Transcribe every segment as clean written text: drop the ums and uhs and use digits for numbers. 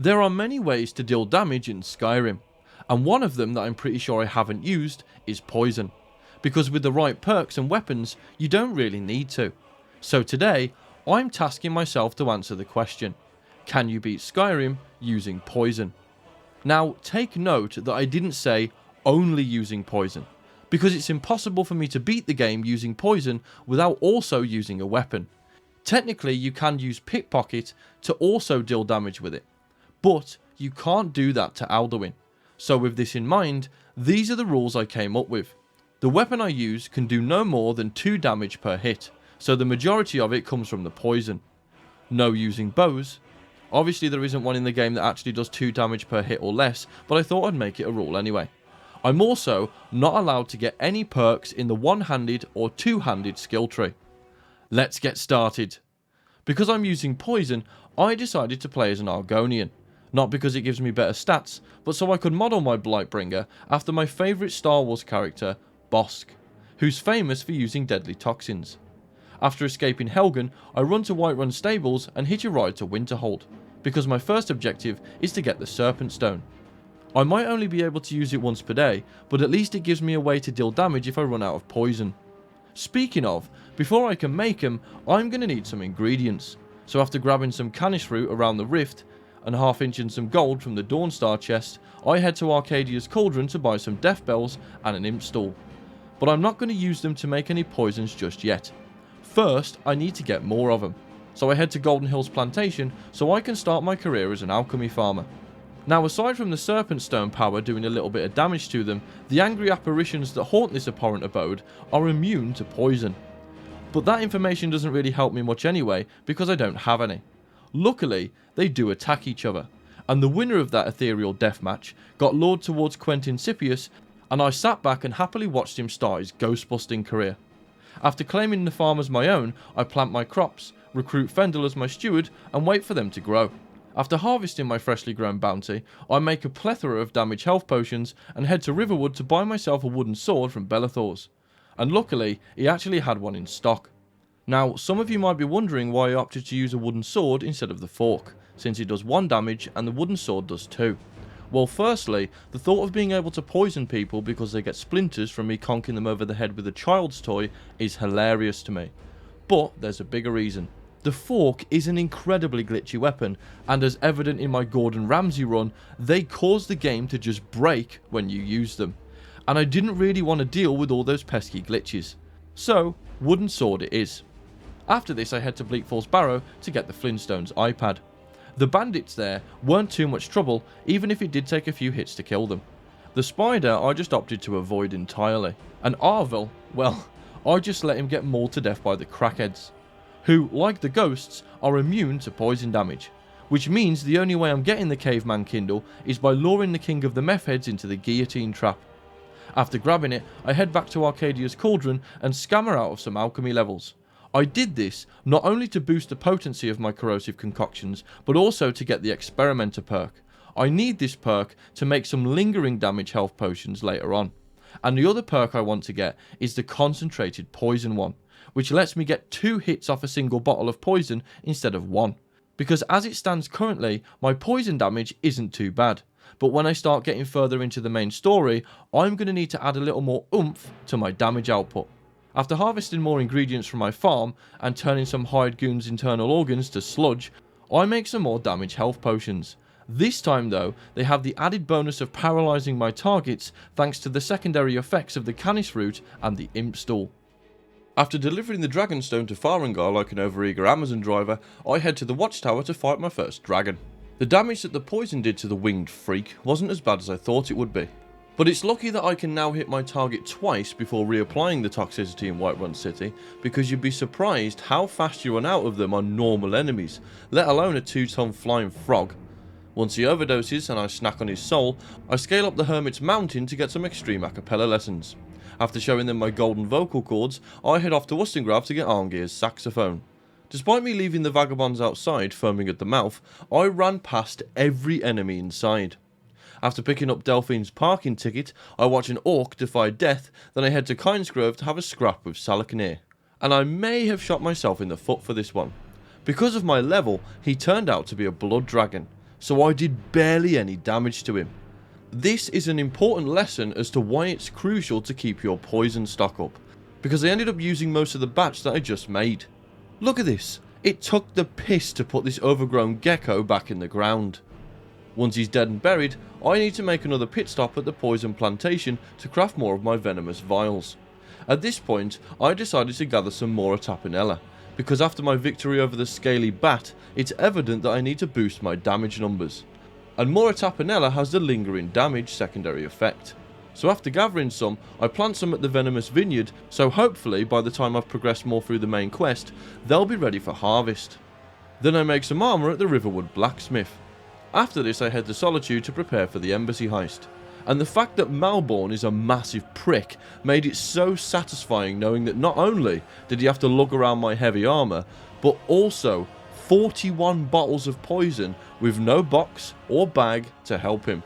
There are many ways to deal damage in Skyrim, and one of them that I'm pretty sure I haven't used is poison, because with the right perks and weapons you don't really need to. So today I'm tasking myself to answer the question, can you beat Skyrim using poison? Now take note that I didn't say only using poison, because it's impossible for me to beat the game using poison without also using a weapon. Technically you can use pickpocket to also deal damage with it, but you can't do that to Alduin. So with this in mind, these are the rules I came up with. The weapon I use can do no more than 2 damage per hit, so the majority of it comes from the poison. No using bows. Obviously there isn't one in the game that actually does 2 damage per hit or less, but I thought I'd make it a rule anyway. I'm also not allowed to get any perks in the one-handed or two-handed skill tree. Let's get started. Because I'm using poison, I decided to play as an Argonian. Not because it gives me better stats, but so I could model my Blightbringer after my favourite Star Wars character, Bosk, who's famous for using deadly toxins. After escaping Helgen, I run to Whiterun Stables and hitch a ride to Winterhold, because my first objective is to get the Serpent Stone. I might only be able to use it once per day, but at least it gives me a way to deal damage if I run out of poison. Speaking of, before I can make them, I'm going to need some ingredients, so after grabbing some canis fruit around the rift, and half-inching some gold from the Dawnstar chest, I head to Arcadia's Cauldron to buy some death bells and an imp stool. But I'm not going to use them to make any poisons just yet. First, I need to get more of them, so I head to Golden Hills Plantation so I can start my career as an alchemy farmer. Now aside from the Serpent Stone power doing a little bit of damage to them, the angry apparitions that haunt this abhorrent abode are immune to poison. But that information doesn't really help me much anyway, because I don't have any. Luckily, they do attack each other, and the winner of that ethereal deathmatch got lured towards Quentin Scipius, and I sat back and happily watched him start his ghost-busting career. After claiming the farm as my own, I plant my crops, recruit Fendel as my steward, and wait for them to grow. After harvesting my freshly grown bounty, I make a plethora of damage health potions and head to Riverwood to buy myself a wooden sword from Belethor's. And luckily, he actually had one in stock. Now, some of you might be wondering why I opted to use a wooden sword instead of the fork, since it does 1 damage and the wooden sword does 2. Well, firstly, the thought of being able to poison people because they get splinters from me conking them over the head with a child's toy is hilarious to me. But there's a bigger reason. The fork is an incredibly glitchy weapon, and as evident in my Gordon Ramsay run, they cause the game to just break when you use them. And I didn't really want to deal with all those pesky glitches. So, wooden sword it is. After this I head to Bleak Falls Barrow to get the Flintstones iPad. The bandits there weren't too much trouble, even if it did take a few hits to kill them. The spider I just opted to avoid entirely. And Arvel, well, I just let him get mauled to death by the crackheads, who, like the ghosts, are immune to poison damage. Which means the only way I'm getting the caveman Kindle is by luring the king of the meth heads into the guillotine trap. After grabbing it, I head back to Arcadia's Cauldron and scam her out of some alchemy levels. I did this not only to boost the potency of my corrosive concoctions, but also to get the Experimenter perk. I need this perk to make some lingering damage health potions later on. And the other perk I want to get is the concentrated poison one, which lets me get 2 hits off a single bottle of poison instead of 1. Because as it stands currently, my poison damage isn't too bad. But when I start getting further into the main story, I'm going to need to add a little more oomph to my damage output. After harvesting more ingredients from my farm and turning some hired goons' internal organs to sludge, I make some more damage health potions. This time though, they have the added bonus of paralysing my targets thanks to the secondary effects of the canis fruit and the imp stool. After delivering the Dragonstone to Farengar like an overeager Amazon driver, I head to the Watchtower to fight my first dragon. The damage that the poison did to the winged freak wasn't as bad as I thought it would be. But it's lucky that I can now hit my target twice before reapplying the toxicity in Whiterun City, because you'd be surprised how fast you run out of them on normal enemies, let alone a 2-ton flying frog. Once he overdoses and I snack on his soul, I scale up the Hermit's Mountain to get some extreme a cappella lessons. After showing them my golden vocal cords, I head off to Wostengrav to get Arngeir's saxophone. Despite me leaving the vagabonds outside foaming at the mouth, I ran past every enemy inside. After picking up Delphine's parking ticket, I watch an orc defy death, then I head to Kynesgrove to have a scrap with Salaknir. And I may have shot myself in the foot for this one. Because of my level, he turned out to be a blood dragon, so I did barely any damage to him. This is an important lesson as to why it's crucial to keep your poison stock up, because I ended up using most of the batch that I just made. Look at this, it took the piss to put this overgrown gecko back in the ground. Once he's dead and buried, I need to make another pit stop at the poison plantation to craft more of my venomous vials. At this point, I decided to gather some more Tapinella, because after my victory over the scaly bat, it's evident that I need to boost my damage numbers. And more Tapinella has the lingering damage secondary effect. So after gathering some, I plant some at the venomous vineyard, so hopefully by the time I've progressed more through the main quest, they'll be ready for harvest. Then I make some armour at the Riverwood blacksmith. After this I head to Solitude to prepare for the embassy heist. And the fact that Malborn is a massive prick made it so satisfying knowing that not only did he have to lug around my heavy armour, but also 41 bottles of poison with no box or bag to help him.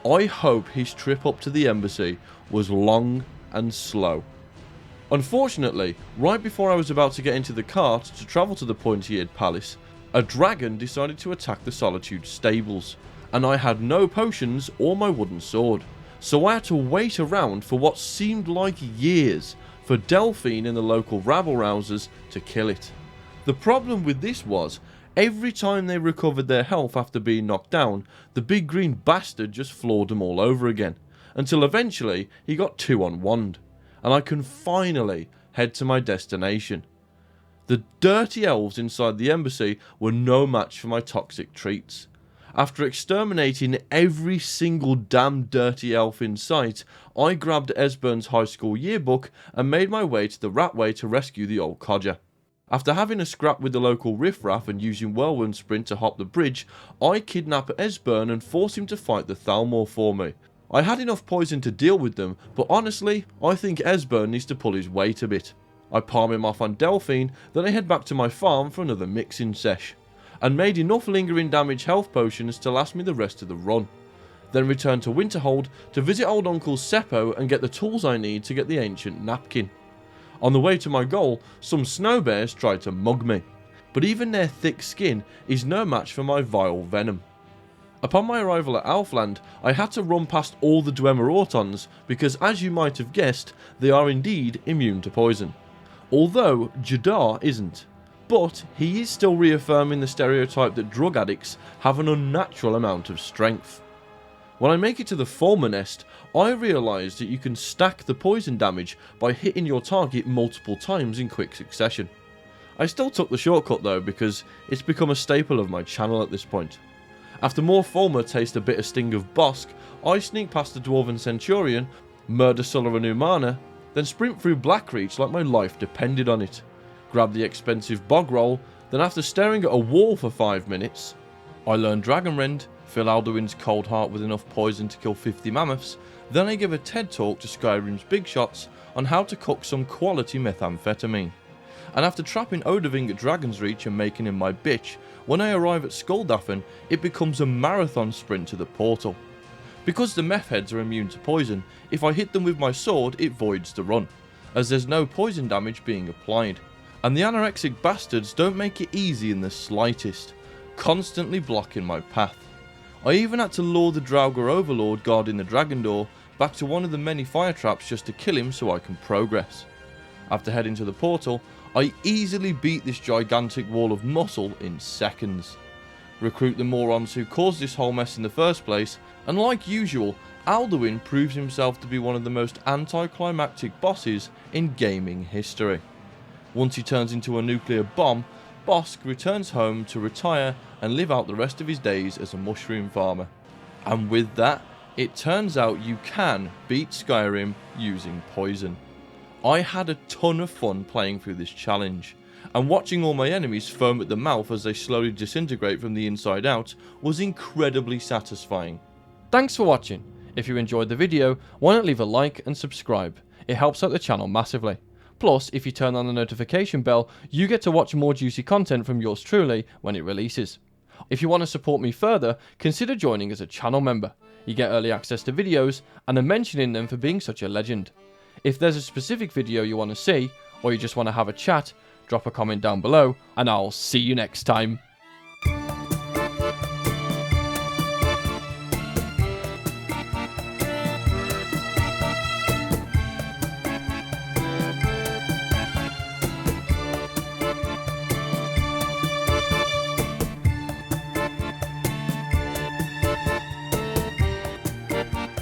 I hope his trip up to the embassy was long and slow. Unfortunately, right before I was about to get into the cart to travel to the Pointy-Eared Palace, a dragon decided to attack the Solitude stables, and I had no potions or my wooden sword, so I had to wait around for what seemed like years for Delphine and the local rabble-rousers to kill it. The problem with this was, every time they recovered their health after being knocked down, the big green bastard just floored them all over again, until eventually he got 2 on 1, and I can finally head to my destination. The dirty elves inside the embassy were no match for my toxic treats. After exterminating every single damn dirty elf in sight, I grabbed Esbern's high school yearbook and made my way to the Ratway to rescue the old codger. After having a scrap with the local riffraff and using Whirlwind Sprint to hop the bridge, I kidnap Esbern and force him to fight the Thalmor for me. I had enough poison to deal with them, but honestly, I think Esbern needs to pull his weight a bit. I palm him off on Delphine, then I head back to my farm for another mixing sesh, and made enough lingering damage health potions to last me the rest of the run. Then return to Winterhold to visit old Uncle Seppo and get the tools I need to get the ancient napkin. On the way to my goal, some snow bears tried to mug me, but even their thick skin is no match for my vile venom. Upon my arrival at Alfland, I had to run past all the Dwemer Autons because, as you might have guessed, they are indeed immune to poison. Although Jadar isn't, but he is still reaffirming the stereotype that drug addicts have an unnatural amount of strength. When I make it to the Fulmer Nest, I realise that you can stack the poison damage by hitting your target multiple times in quick succession. I still took the shortcut though because it's become a staple of my channel at this point. After more Fulmer taste a bitter sting of Bosk, I sneak past the Dwarven Centurion, murder Sulla and Umana, then sprint through Blackreach like my life depended on it, grab the expensive bog roll, then after staring at a wall for 5 minutes, I learn Dragonrend, fill Alduin's cold heart with enough poison to kill 50 mammoths, then I give a TED talk to Skyrim's big shots on how to cook some quality methamphetamine. And after trapping Odahviing at Dragon's Reach and making him my bitch, when I arrive at Skuldafn, it becomes a marathon sprint to the portal. Because the meth heads are immune to poison, if I hit them with my sword it voids the run, as there's no poison damage being applied. And the anorexic bastards don't make it easy in the slightest, constantly blocking my path. I even had to lure the Draugr Overlord guarding the Dragon Door back to one of the many fire traps just to kill him so I can progress. After heading to the portal, I easily beat this gigantic wall of muscle in seconds. Recruit the morons who caused this whole mess in the first place, and like usual, Alduin proves himself to be one of the most anticlimactic bosses in gaming history. Once he turns into a nuclear bomb, Bosk returns home to retire and live out the rest of his days as a mushroom farmer. And with that, it turns out you can beat Skyrim using poison. I had a ton of fun playing through this challenge, and watching all my enemies foam at the mouth as they slowly disintegrate from the inside out was incredibly satisfying. Thanks for watching. If you enjoyed the video, why not leave a like and subscribe? It helps out the channel massively. Plus, if you turn on the notification bell, you get to watch more juicy content from yours truly when it releases. If you want to support me further, consider joining as a channel member. You get early access to videos, and a mention in them for being such a legend. If there's a specific video you want to see, or you just want to have a chat, drop a comment down below, and I'll see you next time.